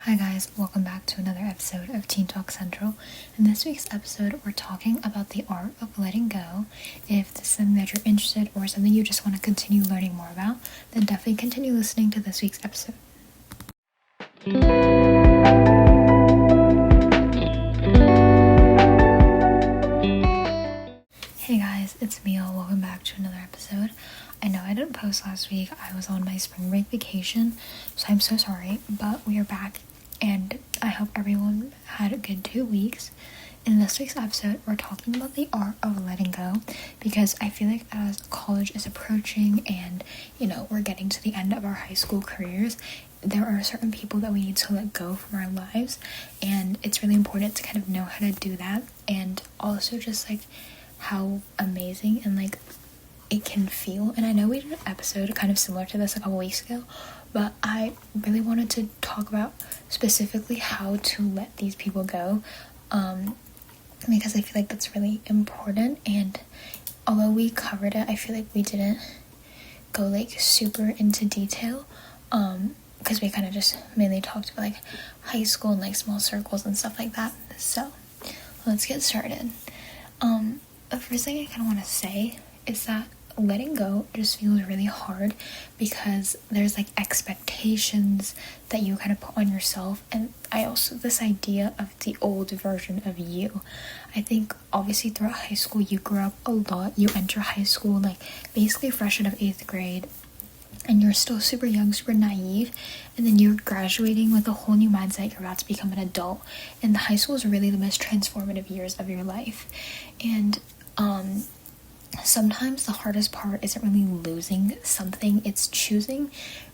Hi guys, welcome back to another episode of Teen Talk Central. In this week's episode, we're talking about the art of letting go. If this is something that you're interested or something you just want to continue learning more about, then definitely continue listening to this week's episode. Hey guys, it's Mia. Welcome back to another episode. I know I didn't post last week. I was on my spring break vacation, so I'm so sorry, but we are back and I hope everyone had a good 2 weeks. In this week's episode, we're talking about the art of letting go because I feel like as college is approaching and, we're getting to the end of our high school careers, there are certain people that we need to let go from our lives, and it's really important to kind of know how to do that, and also just how amazing and it can feel. And I know we did an episode kind of similar to this a couple weeks ago, but I really wanted to talk about specifically how to let these people go, because I feel like that's really important. And although we covered it, I feel like we didn't go super into detail, because we kind of just mainly talked about high school and small circles and stuff like that. So let's get started. The first thing I kind of want to say is that letting go just feels really hard because there's expectations that you kind of put on yourself, and this idea of the old version of you. I think obviously throughout high school you grow up a lot. You enter high school basically fresh out of 8th grade, and you're still super young, super naive, and then you're graduating with a whole new mindset. You're about to become an adult, and the high school is really the most transformative years of your life. And sometimes the hardest part isn't really losing something, it's choosing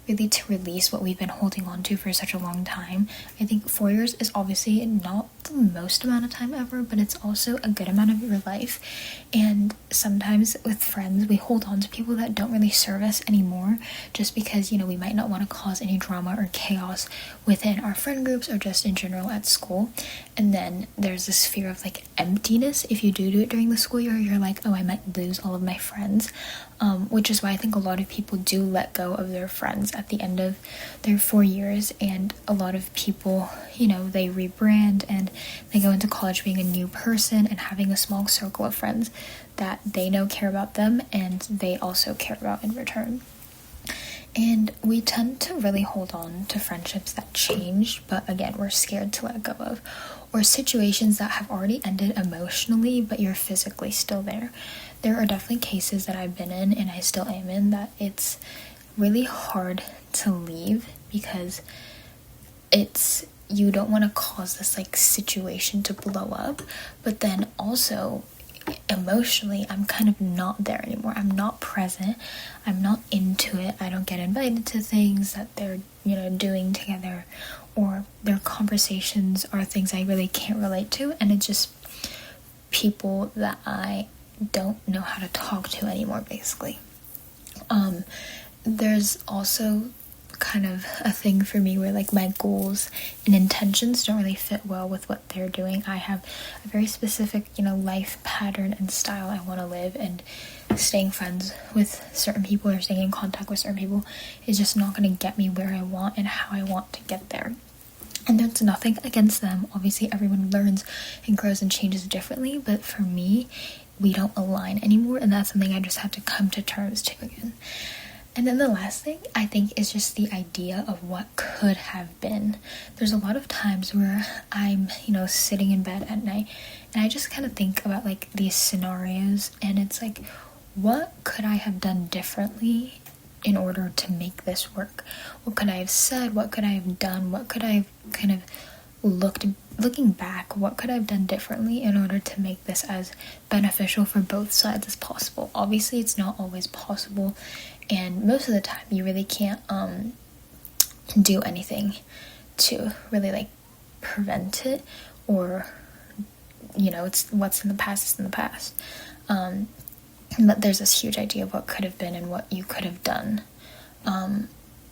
really to release what we've been holding on to for such a long time. I think 4 years is obviously not the most amount of time ever, but it's also a good amount of your life. And sometimes with friends, we hold on to people that don't really serve us anymore just because, we might not want to cause any drama or chaos within our friend groups or just in general at school. And then there's this fear of emptiness if you do it during the school year. You're oh, I might lose all of my friends, which is why I think a lot of people do let go of their friends at the end of their 4 years. And a lot of people, they rebrand and they go into college being a new person and having a small circle of friends that they know care about them and they also care about in return. And we tend to really hold on to friendships that changed, but again, we're scared to let go of, or situations that have already ended emotionally, but you're physically still there. There are definitely cases that I've been in, and I still am in, that it's really hard to leave because you don't want to cause this situation to blow up, but then also emotionally I'm kind of not there anymore. I'm not present, I'm not into it. I don't get invited to things that they're doing together, or their conversations are things I really can't relate to, and it's just people that I don't know how to talk to anymore, basically. There's also kind of a thing for me where my goals and intentions don't really fit well with what they're doing. I have a very specific life pattern and style I want to live, and staying friends with certain people or staying in contact with certain people is just not going to get me where I want and how I want to get there. And there's nothing against them. Obviously everyone learns and grows and changes differently, but for me, we don't align anymore, and that's something I just have to come to terms to again. And then the last thing I think is just the idea of what could have been. There's a lot of times where I'm, sitting in bed at night and I just kind of think about these scenarios, and it's what could I have done differently in order to make this work? What could I have said? What could I have done? What could I have kind of looking back, what could I have done differently in order to make this as beneficial for both sides as possible? Obviously it's not always possible, and most of the time you really can't do anything to really prevent it, or it's what's in the past is in the past. But there's this huge idea of what could have been and what you could have done,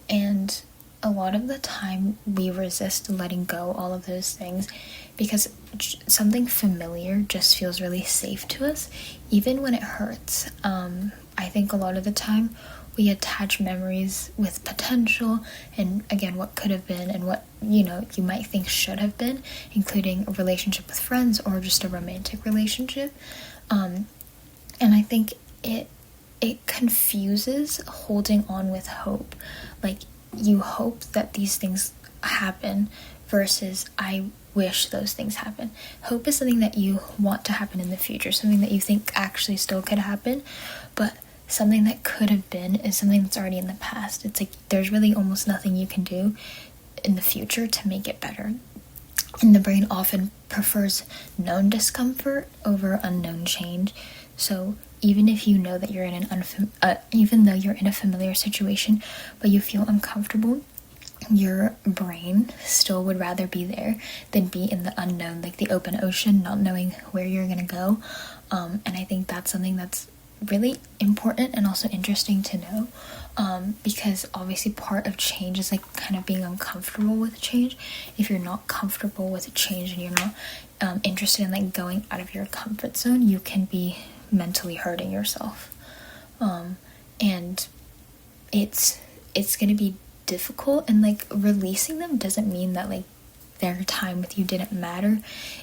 and a lot of the time we resist letting go all of those things because something familiar just feels really safe to us, even when it hurts. I think a lot of the time we attach memories with potential and, again, what could have been and what, you might think should have been, including a relationship with friends or just a romantic relationship. And I think it confuses holding on with hope. Like, you hope that these things happen versus I wish those things happen. Hope is something that you want to happen in the future, something that you think actually still could happen, but something that could have been is something that's already in the past. It's like there's really almost nothing you can do in the future to make it better. And the brain often prefers known discomfort over unknown change. So even if you know that you're in even though you're in a familiar situation, but you feel uncomfortable, your brain still would rather be there than be in the unknown, like the open ocean, not knowing where you're gonna go. And I think that's something that's really important and also interesting to know, because obviously part of change is like kind of being uncomfortable with change. If you're not comfortable with a change and you're not interested in like going out of your comfort zone, you can be mentally hurting yourself, and it's gonna be difficult. And like releasing them doesn't mean that like their time with you didn't matter.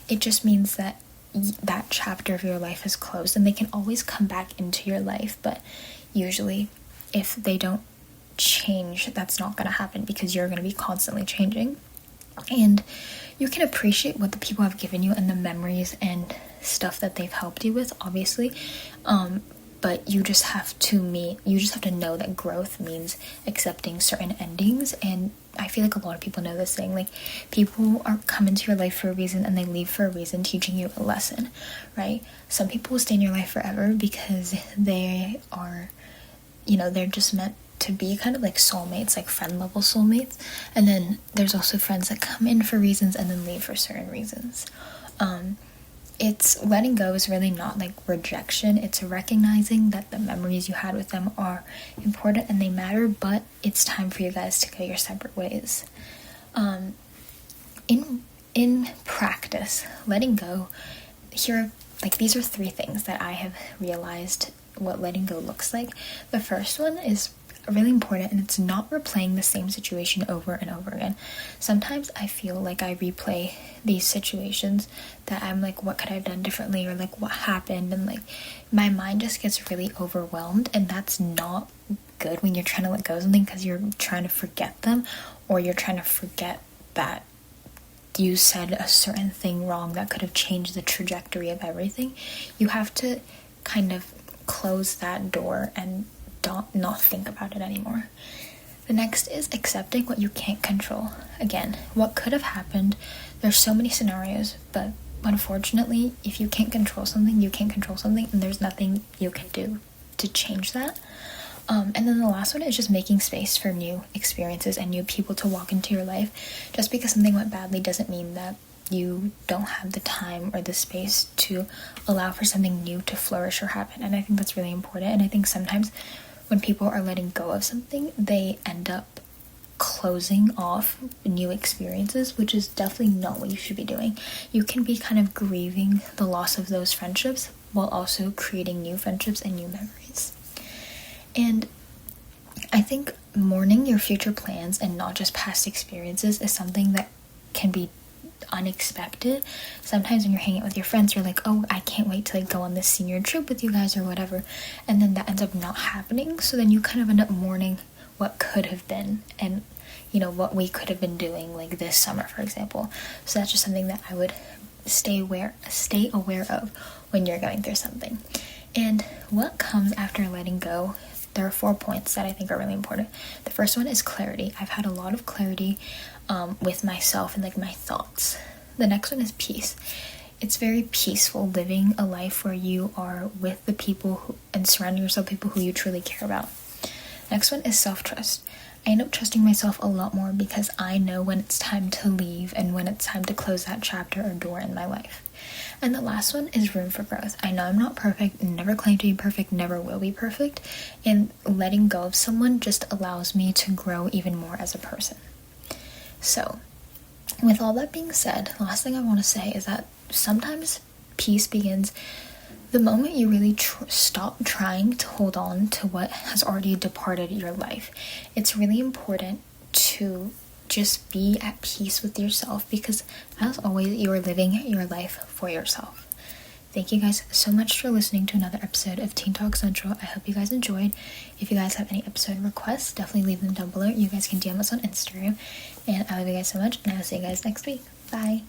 It just means that that chapter of your life is closed, and they can always come back into your life, but usually if they don't change, that's not going to happen because you're going to be constantly changing. And you can appreciate what the people have given you and the memories and stuff that they've helped you with, obviously, but you just have to know that growth means accepting certain endings. And I feel like a lot of people know this thing, like people are come into your life for a reason and they leave for a reason, teaching you a lesson, right? Some people will stay in your life forever because they are, they're just meant to be kind of like soulmates, like friend level soulmates. And then there's also friends that come in for reasons and then leave for certain reasons. It's letting go is really not like rejection. It's recognizing that the memories you had with them are important and they matter, but it's time for you guys to go your separate ways. In practice, letting go, these are 3 things that I have realized what letting go looks like. The first one is really important, and it's not replaying the same situation over and over again. Sometimes I feel like I replay these situations that I'm like, what could I have done differently, or like what happened, and like my mind just gets really overwhelmed. And that's not good when you're trying to let go of something, because you're trying to forget them, or you're trying to forget that you said a certain thing wrong that could have changed the trajectory of everything. You have to kind of close that door and not think about it anymore. The next is accepting what you can't control. Again, what could have happened, there's so many scenarios, but unfortunately, if you can't control something, you can't control something, and there's nothing you can do to change that. And then the last one is just making space for new experiences and new people to walk into your life. Just because something went badly doesn't mean that you don't have the time or the space to allow for something new to flourish or happen. And I think that's really important. And I think sometimes when people are letting go of something, they end up closing off new experiences, which is definitely not what you should be doing. You can be kind of grieving the loss of those friendships while also creating new friendships and new memories. And I think mourning your future plans and not just past experiences is something that can be unexpected. Sometimes when you're hanging out with your friends, you're like, oh, I can't wait to like go on this senior trip with you guys or whatever, and then that ends up not happening. So then you kind of end up mourning what could have been, and what we could have been doing like this summer, for example. So that's just something that I would stay aware of when you're going through something. And what comes after letting go, there are 4 points that I think are really important. The first one is clarity. I've had a lot of clarity with myself and like my thoughts. The next one is peace. It's very peaceful living a life where you are with the people and surrounding yourself with people who you truly care about. Next one is self-trust. I end up trusting myself a lot more because I know when it's time to leave and when it's time to close that chapter or door in my life. And the last one is room for growth. I know I'm not perfect, never claim to be perfect, never will be perfect, and letting go of someone just allows me to grow even more as a person. So, with all that being said, the last thing I want to say is that sometimes peace begins the moment you really stop trying to hold on to what has already departed your life, it's really important to just be at peace with yourself, because as always, you are living your life for yourself. Thank you guys so much for listening to another episode of Teen Talk Central. I hope you guys enjoyed. If you guys have any episode requests, definitely leave them down below. You guys can DM us on Instagram. And I love you guys so much, and I'll see you guys next week. Bye.